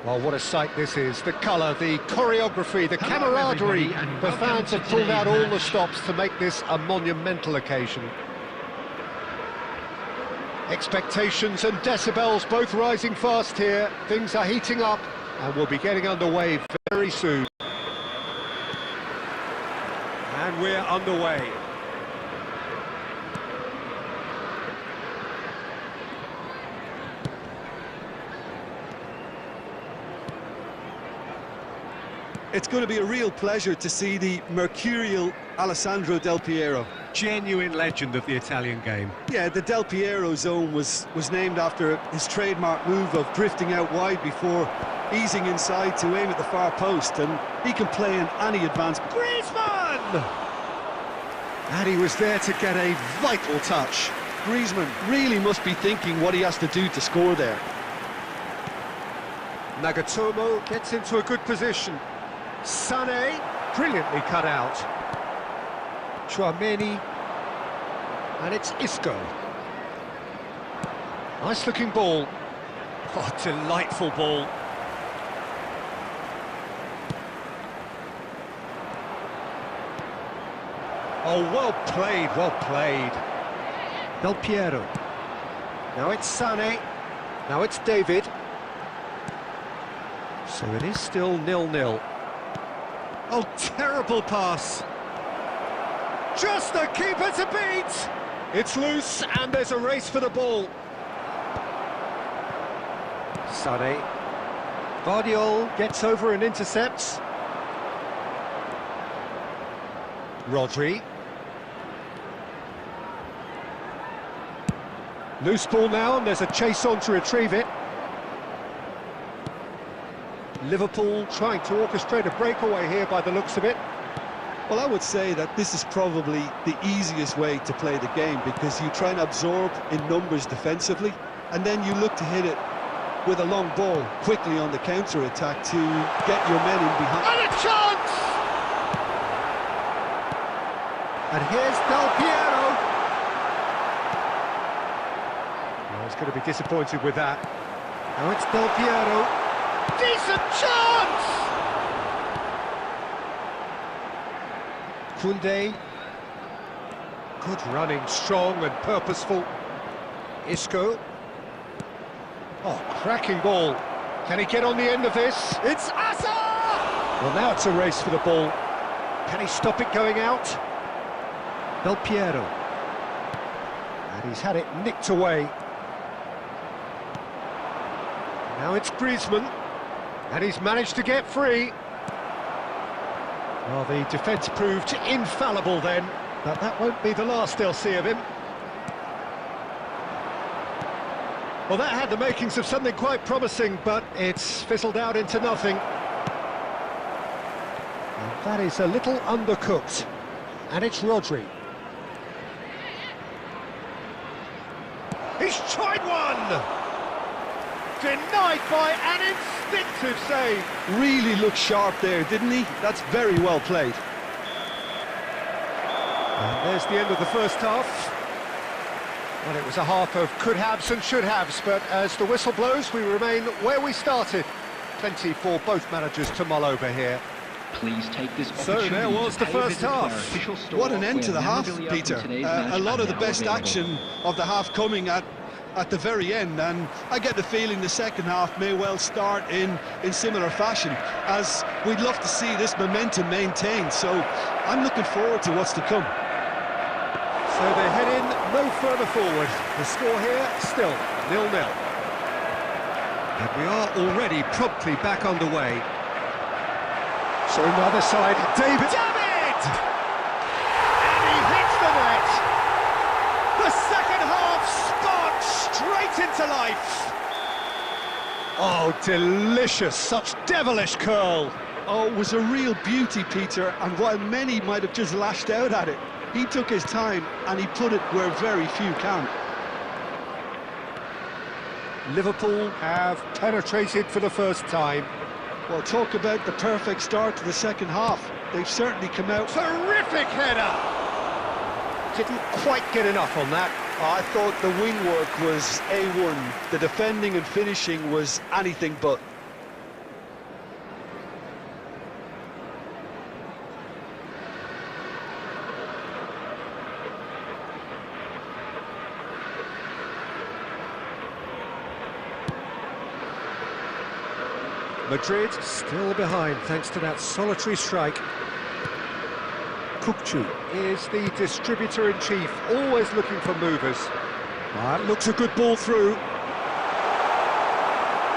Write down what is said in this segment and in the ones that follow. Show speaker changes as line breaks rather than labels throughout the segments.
Well, what a sight this is. The colour, the choreography, the camaraderie. The fans have pulled out all the stops to make this a monumental occasion. Expectations and decibels both rising fast here. Things are heating up and we'll be getting underway very soon. And we're underway.
It's going to be a real pleasure to see the mercurial Alessandro Del Piero.
Genuine legend of the Italian game.
Yeah, the Del Piero zone was named after his trademark move of drifting out wide before easing inside to aim at the far post, and he can play in any advance.
Griezmann! And he was there to get a vital touch.
Griezmann really must be thinking what he has to do to score there.
Nagatomo gets into a good position. Sané, brilliantly cut out. Chouameni, and it's Isco. Nice looking ball. Oh, delightful ball. Oh, well played, well played. Del Piero. Now it's Sané. Now it's David. So it is still 0-0. Oh, terrible pass. Just the keeper to beat! It's loose and there's a race for the ball. Sané. Guardiola gets over and intercepts. Rodri. Loose ball now and there's a chase on to retrieve it. Liverpool trying to orchestrate a breakaway here by the looks of it.
Well, I would say that this is probably the easiest way to play the game, because you try and absorb in numbers defensively, and then you look to hit it with a long ball quickly on the counter-attack to get your men in behind.
And a chance! And here's Del Piero. Oh, he's going to be disappointed with that. Now it's Del Piero. Decent chance! Koundé. Good running, strong and purposeful. Isco. Oh, cracking ball. Can he get on the end of this? It's Asa! Well, now it's a race for the ball. Can he stop it going out? Del Piero. And he's had it nicked away. Now it's Griezmann. And he's managed to get free. Well, the defence proved infallible then, but that won't be the last they'll see of him. Well, that had the makings of something quite promising, but it's fizzled out into nothing. And that is a little undercooked. And it's Rodri. He's tried one! Denied by an instinctive save.
Really looked sharp there, didn't he? That's very well played.
And there's the end of the first half. Well, it was a half of could-haves and should-haves, but as the whistle blows, we remain where we started. Plenty for both managers to mull over here.
Please take this
So there was the first half.
What an end to the half, Peter. A lot of the best action of the half coming at the very end, and I get the feeling the second half may well start in similar fashion, as we'd love to see this momentum maintained, so I'm looking forward to what's to come.
So they head in no further forward. The score here still 0-0. And we are already promptly back underway. So on the other side, David! And he hits the net! The second half sparked straight into life! Oh, delicious, such devilish curl!
Oh, it was a real beauty, Peter, and while many might have just lashed out at it, he took his time and he put it where very few can.
Liverpool have penetrated for the first time.
Well, talk about the perfect start to the second half. They've certainly come out.
Terrific header! Didn't quite get enough on that.
I thought the wing work was A1. The defending and finishing was anything but.
Madrid still behind thanks to that solitary strike. Kukcu is the distributor-in-chief, always looking for movers. That looks a good ball through.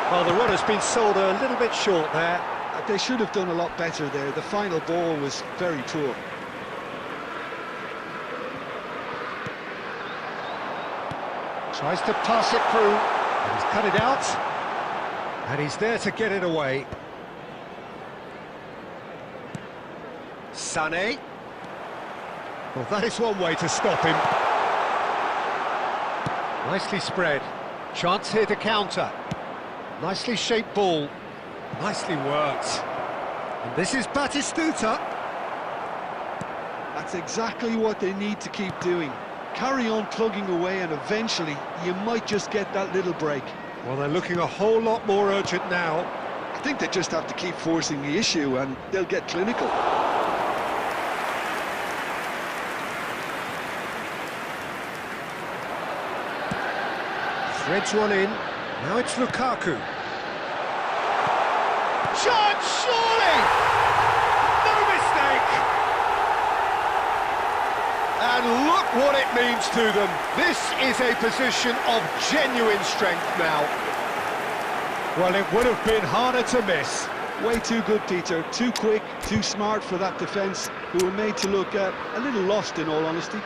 Well, the run has been sold a little bit short there.
They should have done a lot better there. The final ball was very poor.
Tries to pass it through, and he's cut it out. And he's there to get it away. Sané. Well, that is one way to stop him. Nicely spread. Chance here to counter. Nicely shaped ball. Nicely worked. And this is Batistuta.
That's exactly what they need to keep doing. Carry on plugging away and eventually you might just get that little break.
Well, they're looking a whole lot more urgent now.
I think they just have to keep forcing the issue and they'll get clinical.
Threads one in. Now it's Lukaku. Shot, surely! No mistake! And look what it means to them. This is a position of genuine strength now. Well, it would have been harder to miss.
Way too good, Peter. Too quick, too smart for that defence, who were made to look a little lost, in all honesty.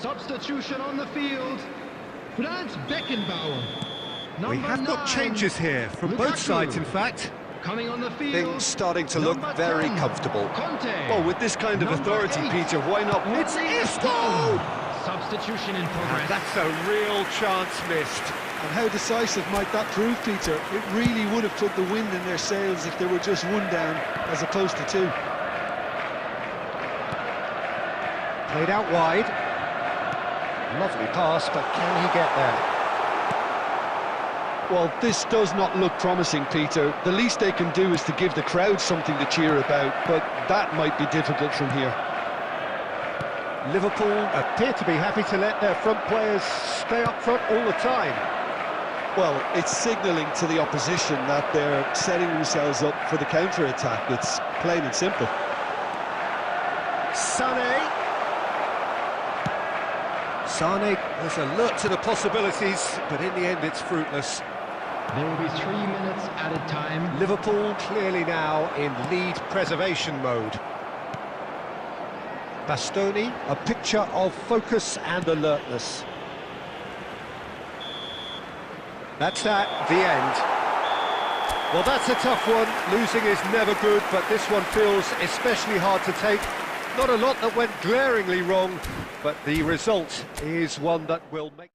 Substitution on the field. Franz Beckenbauer.
We have got changes here from both sides, in fact.
Coming on the field.
Things starting to look very comfortable.
Conte.
Well, with this kind of authority, Peter, why not?
It's eFootball!
Substitution in progress.
That's a real chance missed.
And how decisive might that prove, Peter? It really would have put the wind in their sails if there were just one down as opposed to two.
Played out wide. Lovely pass, but can he get there?
Well, this does not look promising, Peter. The least they can do is to give the crowd something to cheer about, but that might be difficult from here.
Liverpool appear to be happy to let their front players stay up front all the time.
Well, it's signalling to the opposition that they're setting themselves up for the counter-attack. It's plain and simple.
Sané is alert to the possibilities, but in the end it's fruitless.
There will be 3 minutes added time.
Liverpool clearly now in lead preservation mode. Bastoni, a picture of focus and alertness. That's that, the end. Well, that's a tough one. Losing is never good, but this one feels especially hard to take. Not a lot that went glaringly wrong, but the result is one that will make...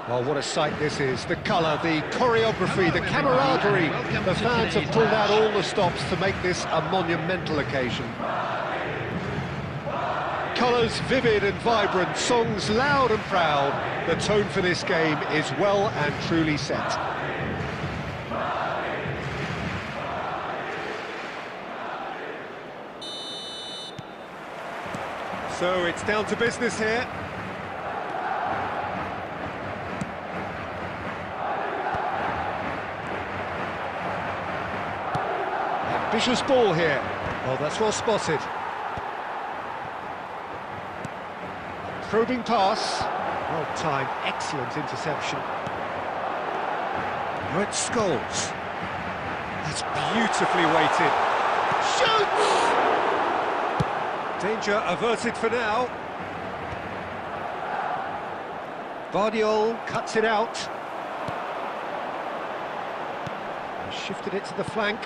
Well, what a sight this is. The colour, the choreography, the camaraderie. The fans have pulled out all the stops to make this a monumental occasion. Colours vivid and vibrant, songs loud and proud. The tone for this game is well and truly set. So it's down to business here. Ambitious ball here. Well, that's well spotted. Probing pass. Well timed, excellent interception. Now it's Scholes. That's beautifully weighted. Shoots! Danger averted for now. Vardiol cuts it out. Shifted it to the flank.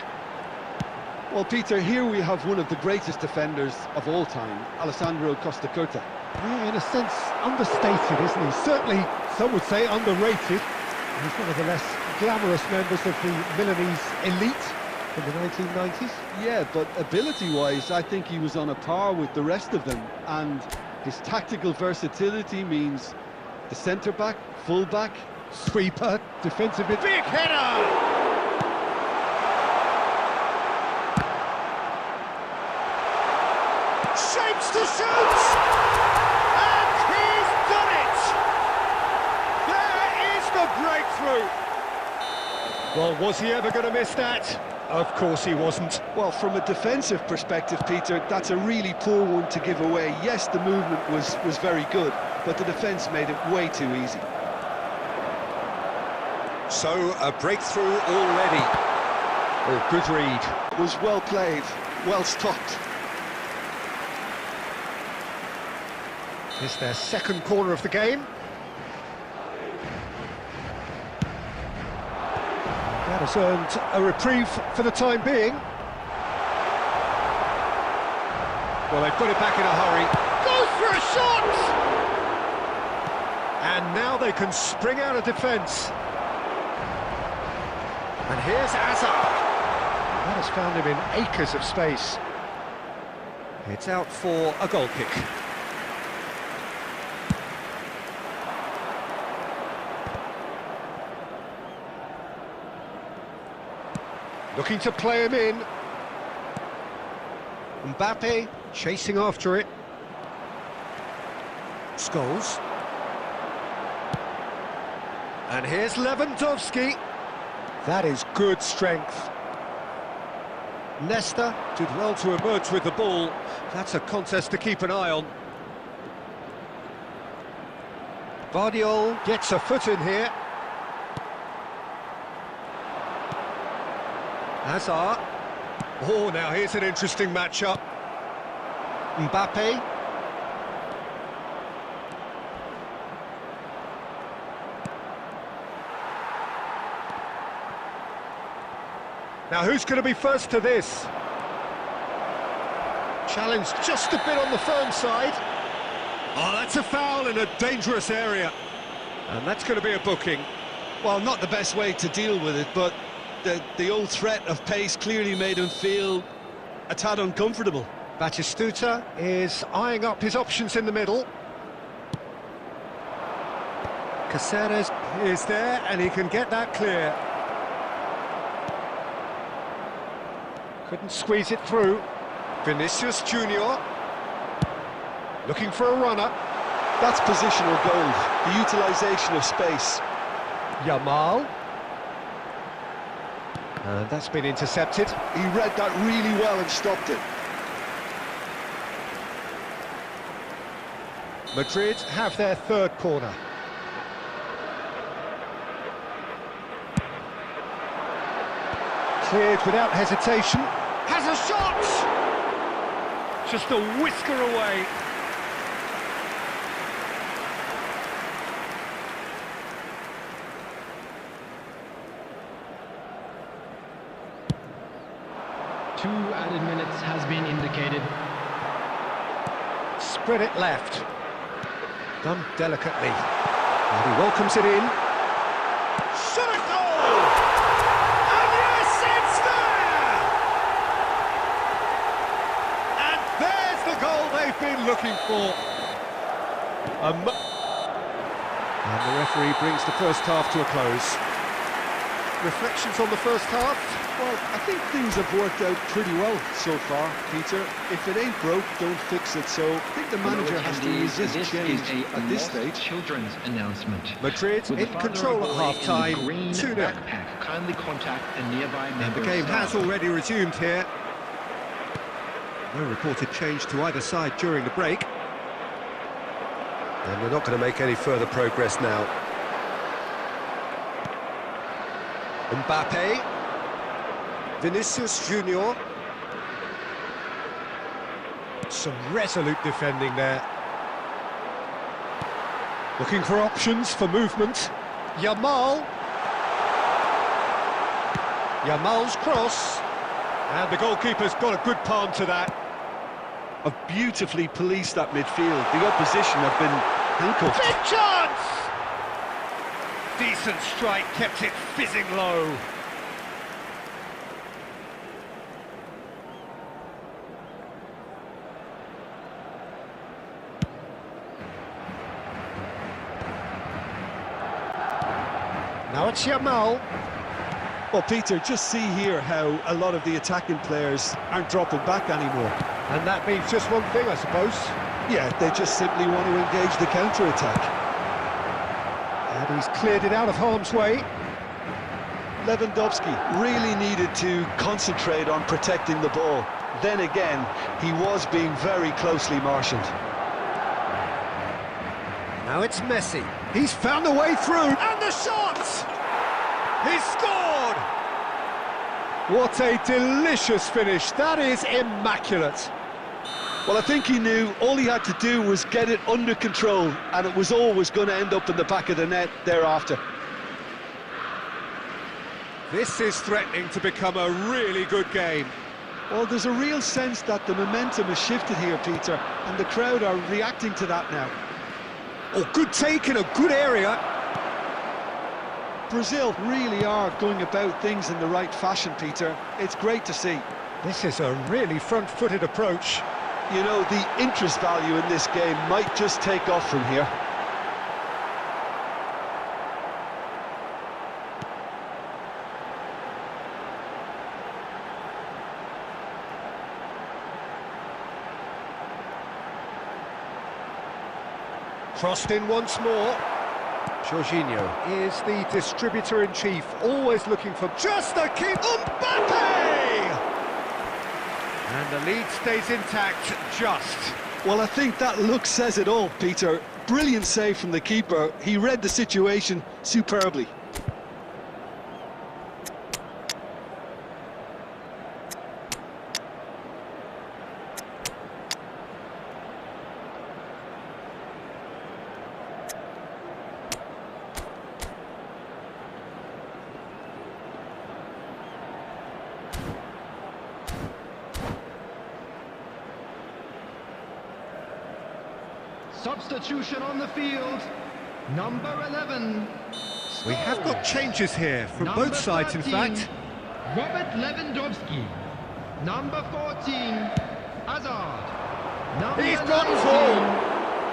Well, Peter, here we have one of the greatest defenders of all time, Alessandro Costacurta.
Yeah, in a sense, understated, isn't he? Certainly, some would say underrated. He's one of the less glamorous members of the Milanese elite in the 1990s.
Yeah, but ability-wise, I think he was on a par with the rest of them. And his tactical versatility means the centre-back, full-back,
sweeper, defensive mid... Big header! Shapes to shoot! And he's done it! There is the breakthrough! Well, was he ever going to miss that? Of course he wasn't.
Well, from a defensive perspective, Peter, that's a really poor one to give away. Yes, the movement was very good, but the defence made it way too easy.
So, a breakthrough already. Oh, good read.
It was well played, well stopped.
It's their second corner of the game. That has earned a reprieve for the time being. Well, they put it back in a hurry. Goes for a shot! And now they can spring out of defence. And here's Hazard. That has found him in acres of space. It's out for a goal kick. Looking to play him in. Mbappe chasing after it. Scholes. And here's Lewandowski. That is good strength. Nesta did well to emerge with the ball. That's a contest to keep an eye on. Vardiol gets a foot in here. Hazard. Oh, now here's an interesting matchup. Mbappe. Now who's going to be first to this? Challenge just a bit on the firm side. Oh, that's a foul in a dangerous area. And that's going to be a booking.
Well, not the best way to deal with it, but the old threat of pace clearly made him feel a tad uncomfortable.
Batistuta is eyeing up his options in the middle. Caceres is there, and he can get that clear. Couldn't squeeze it through. Vinicius Junior looking for a runner.
That's positional gold, the utilisation of space.
Yamal. And that's been intercepted.
He read that really well and stopped it.
Madrid have their third corner. Cleared without hesitation. Has a shot! Just a whisker away.
Two added minutes has been indicated.
Spread it left. Done delicately. And he welcomes it in. Shot a goal! And yes, it's there! And there's the goal they've been looking for. And the referee brings the first half to a close. Reflections on the first half?
Well, I think things have worked out pretty well so far, Peter. If it ain't broke, don't fix it. So I think the manager has to resist change at this stage.
Children's announcement.
Madrid in control at half-time, 2-0.
Kindly contact a nearby
And
member
the game
staff.
has already resumed here. No reported change to either side during the break. And we're not going to make any further progress now. Mbappe. Vinicius Junior. Some resolute defending there. Looking for options for movement. Yamal. Yamal's cross. And the goalkeeper's got a good palm to that.
Have beautifully policed that midfield. The opposition have been handcuffed.
Big chance! Decent strike, kept it fizzing low. Now it's Yamal.
Well, Peter, just see here how a lot of the attacking players aren't dropping back anymore.
And that means just one thing, I suppose.
Yeah, they just simply want to engage the counter-attack.
And he's cleared it out of harm's way.
Lewandowski really needed to concentrate on protecting the ball. Then again, he was being very closely marshalled.
Now it's Messi. He's found a way through. And the shot! He's scored! What a delicious finish. That is immaculate.
Well, I think he knew all he had to do was get it under control, and it was always going to end up in the back of the net thereafter.
This is threatening to become a really good game.
Well, there's a real sense that the momentum has shifted here, Peter, and the crowd are reacting to that now.
Oh, good take in a good area.
Brazil really are going about things in the right fashion, Peter. It's great to see.
This is a really front-footed approach.
You know, the interest value in this game might just take off from here.
Crossed in once more. Jorginho is the distributor-in-chief, always looking for just the keep. Mbappe! And the lead stays intact, just.
Well, I think that look says it all, Peter. Brilliant save from the keeper. He read the situation superbly.
Substitution on the field. Number 11.
We have got changes here from
Number
both sides, in
13,
fact.
Robert Lewandowski. Number 14, Hazard. Number
He's got
19,
full.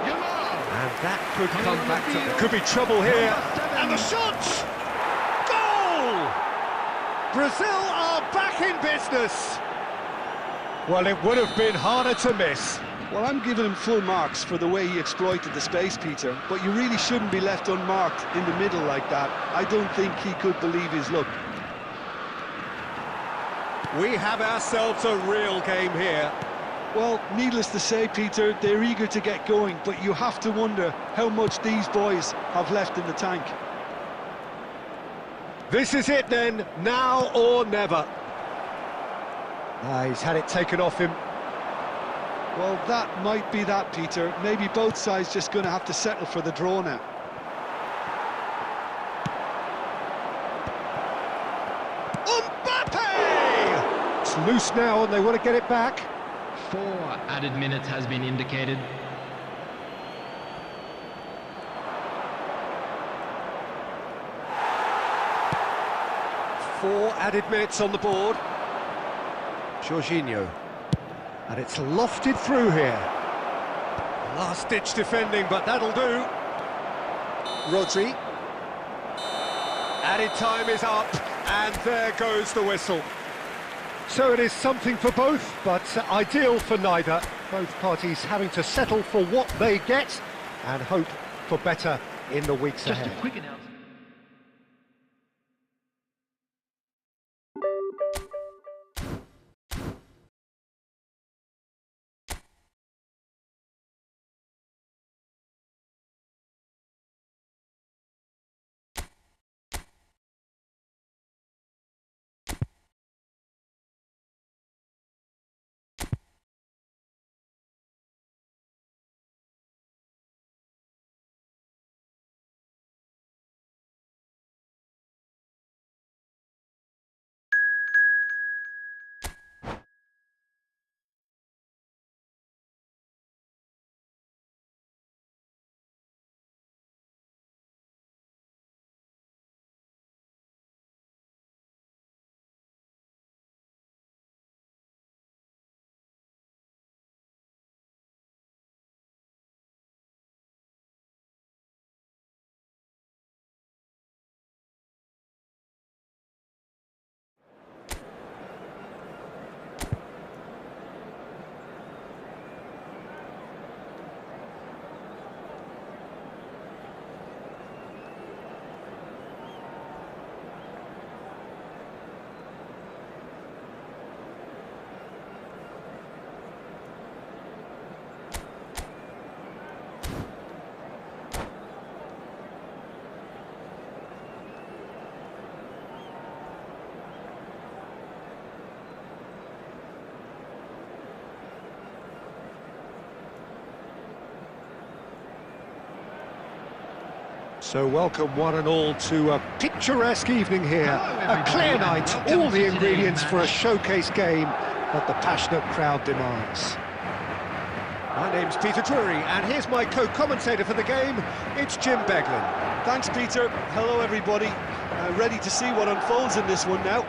Yamal.
And that could
Coming
come
on
back
the
to...
field.
There could be trouble here.
Number 7.
And the shot! Goal! Brazil are back in business. Well, it would have been harder to miss.
Well, I'm giving him full marks for the way he exploited the space, Peter, but you really shouldn't be left unmarked in the middle like that. I don't think he could believe his luck.
We have ourselves a real game here.
Well, needless to say, Peter, they're eager to get going, but you have to wonder how much these boys have left in the tank.
This is it then, now or never. He's had it taken off him.
Well, that might be that, Peter. Maybe both sides just going to have to settle for the draw now.
Mbappe! It's loose now and they want to get it back.
4 added minutes has been indicated.
4 added minutes on the board. Jorginho. And it's lofted through here. Last-ditch defending, but that'll do. Rodri. Added time is up, and there goes the whistle. So it is something for both, but ideal for neither. Both parties having to settle for what they get and hope for better in the weeks ahead.
Just a quick announcement.
So welcome one and all to a picturesque evening here. A clear night, all the ingredients for a showcase game that the passionate crowd demands. My name's Peter Drury, and here's my co-commentator for the game, it's Jim Beglin.
Thanks, Peter. Hello, everybody. Ready to see what unfolds in this one now.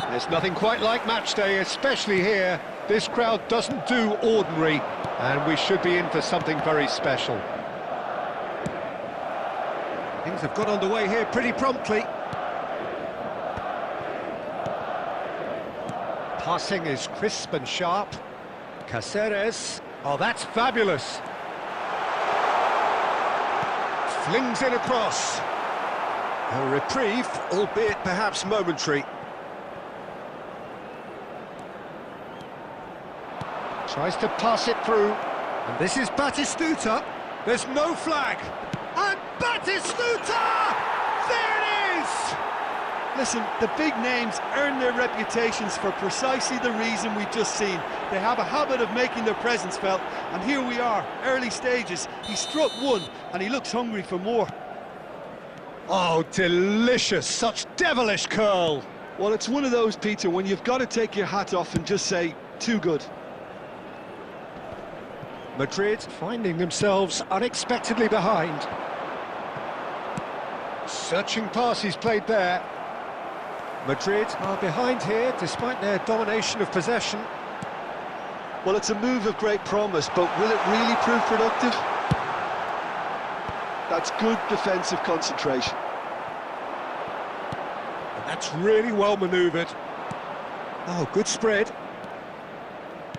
There's nothing quite like match day, especially here. This crowd doesn't do ordinary, and we should be in for something very special. Things have got underway here pretty promptly. Passing is crisp and sharp. Caceres. Oh, that's fabulous. Flings in across. A reprieve, albeit perhaps momentary. Tries to pass it through. And this is Batistuta. There's no flag. And Batistuta! There it is!
Listen, the big names earn their reputations for precisely the reason we've just seen. They have a habit of making their presence felt, and here we are, early stages. He struck one, and he looks hungry for more.
Oh, delicious! Such devilish curl!
Well, it's one of those, Peter, when you've got to take your hat off and just say, too good.
Madrid finding themselves unexpectedly behind. Searching pass he's played there. Madrid are behind here despite their domination of possession.
Well, it's a move of great promise, but will it really prove productive? That's good defensive concentration.
And that's really well manoeuvred. Oh, good spread.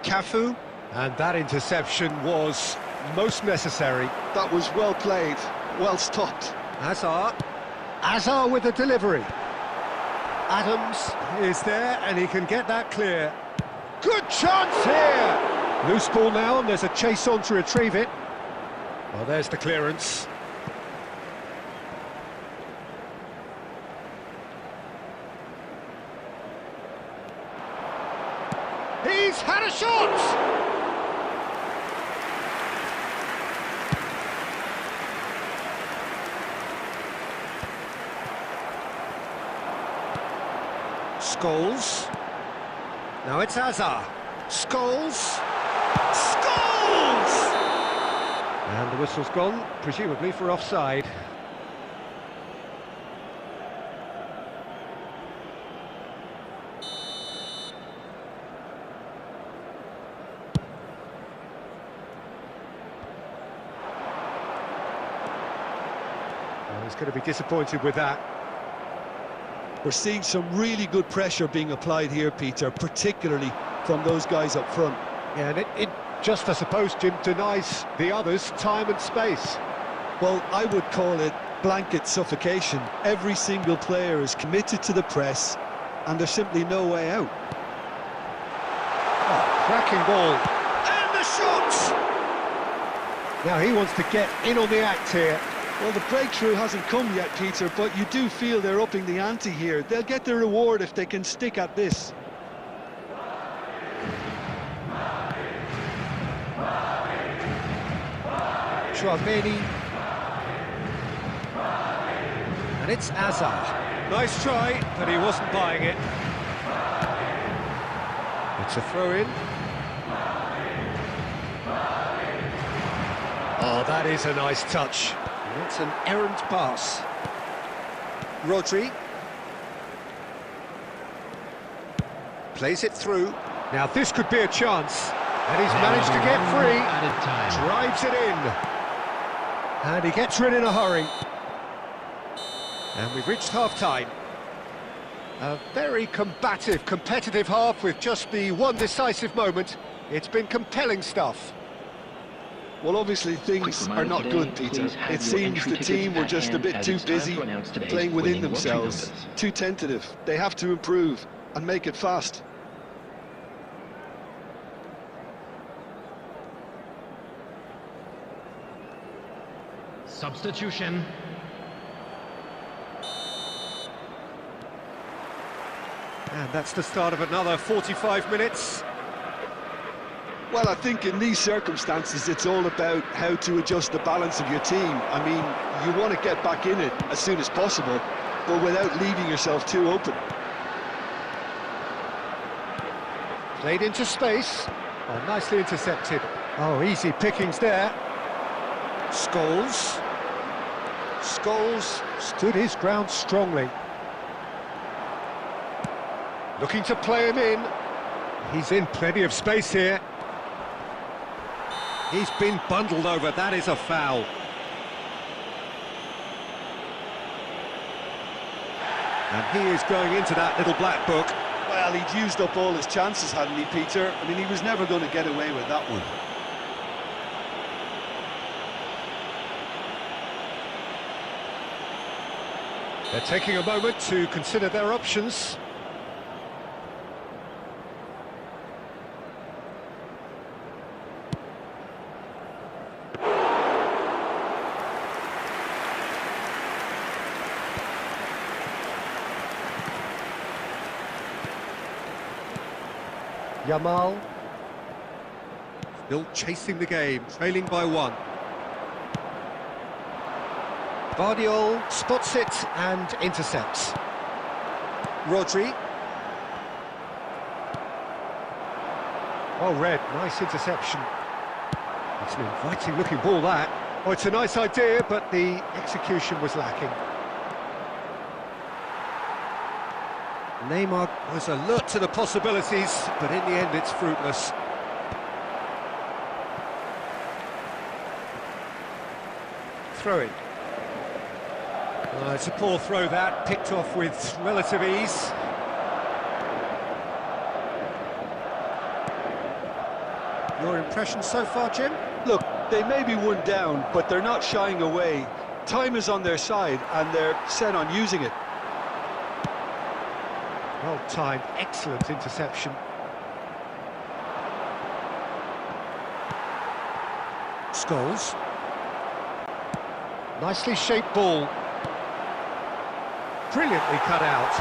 Cafu. And that interception was most necessary.
That was well played, well stopped.
Hazard with the delivery. Adams is there, and he can get that clear. Good chance here! Loose ball now, and there's a chase on to retrieve it. Well, there's the clearance. He's had a shot! Scholes. Now it's Hazard. Scholes. Scholes! And the whistle's gone, presumably for offside. he's going to be disappointed with that.
We're seeing some really good pressure being applied here, Peter, particularly from those guys up front.
Yeah, and it just, I suppose, Jim, denies the others time and space.
Well, I would call it blanket suffocation. Every single player is committed to the press, and there's simply no way out.
Oh, cracking ball. And the shot! Now he wants to get in on the act here.
Well, the breakthrough hasn't come yet, Peter, but you do feel they're upping the ante here. They'll get their reward if they can stick at this.
Chouameni. And it's Azar. Nice try, but he wasn't buying it. It's a throw-in. Oh, that is a nice touch. That's an errant pass. Rodri. Plays it through. Now this could be a chance. And he's managed to get free. Drives it in. And he gets rid in a hurry. And we've reached half-time. A very combative, competitive half with just the one decisive moment. It's been compelling stuff.
Well, obviously things are not good, Peter. It seems the team were just a bit too busy playing within themselves, too tentative. They have to improve and make it fast.
Substitution.
And that's the start of another 45 minutes.
Well, I think in these circumstances, it's all about how to adjust the balance of your team. I mean, you want to get back in it as soon as possible, but without leaving yourself too open.
Played into space. Oh, nicely intercepted. Oh, easy pickings there. Scholes. Scholes stood his ground strongly. Looking to play him in. He's in plenty of space here. He's been bundled over, that is a foul. And he is going into that little black book.
Well, he'd used up all his chances, hadn't he, Peter? I mean, he was never going to get away with that one.
They're taking a moment to consider their options. Yamal. Still chasing the game, trailing by one. Bardiol spots it and intercepts. Rodri. Oh, Red, nice interception. It's an inviting looking ball, that. Oh, it's a nice idea, but the execution was lacking. Neymar was alert to the possibilities, but in the end it's fruitless. Throw in. It's a poor throw, that, picked off with relative ease. Your impression so far, Jim?
Look, they may be one down, but they're not shying away. Time is on their side, and they're set on using it.
Well timed, excellent interception. Scholes. Nicely shaped ball. Brilliantly cut out.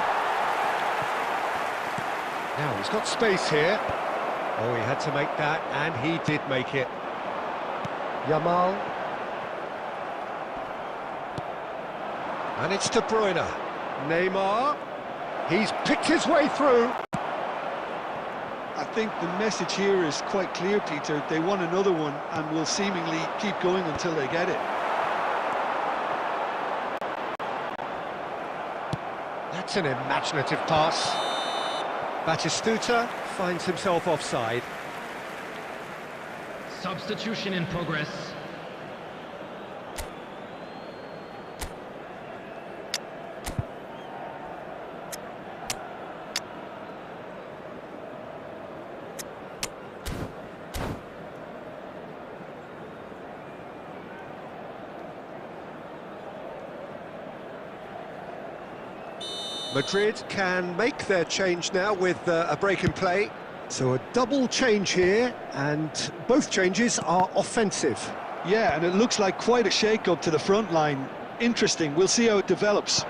Now he's got space here. Oh, he had to make that, and he did make it. Yamal. And it's De Bruyne. Neymar. He's picked his way through.
I think the message here is quite clear, Peter. They want another one and will seemingly keep going until they get it.
That's an imaginative pass. Batistuta finds himself offside.
Substitution in progress.
Madrid can make their change now with a break in play. So a double change here, and both changes are offensive.
Yeah, and it looks like quite a shake-up to the front line. Interesting, we'll see how it develops.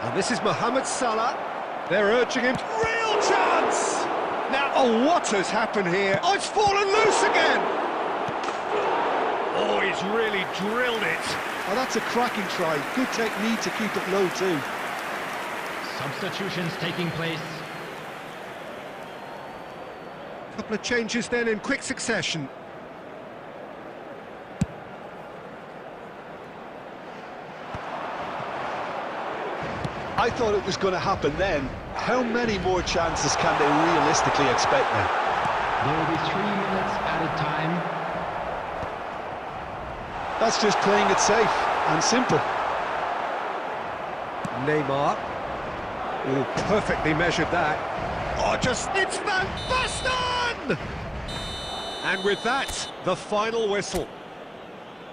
And this is Mohamed Salah. They're urging him. Real chance! Now, oh, what has happened here? Oh, it's fallen loose again! Oh, he's really drilled it.
Oh, that's a cracking try. Good technique to keep it low, too.
Substitutions taking place.
Couple of changes then in quick succession.
I thought it was going to happen then. How many more chances can they realistically expect now?
There will be 3 minutes added time.
That's just playing it safe and simple.
Neymar. Oh, perfectly measured that. Oh, it's Van Basten! And with that, the final whistle.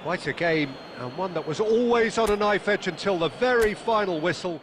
Quite a game, and one that was always on a knife edge until the very final whistle.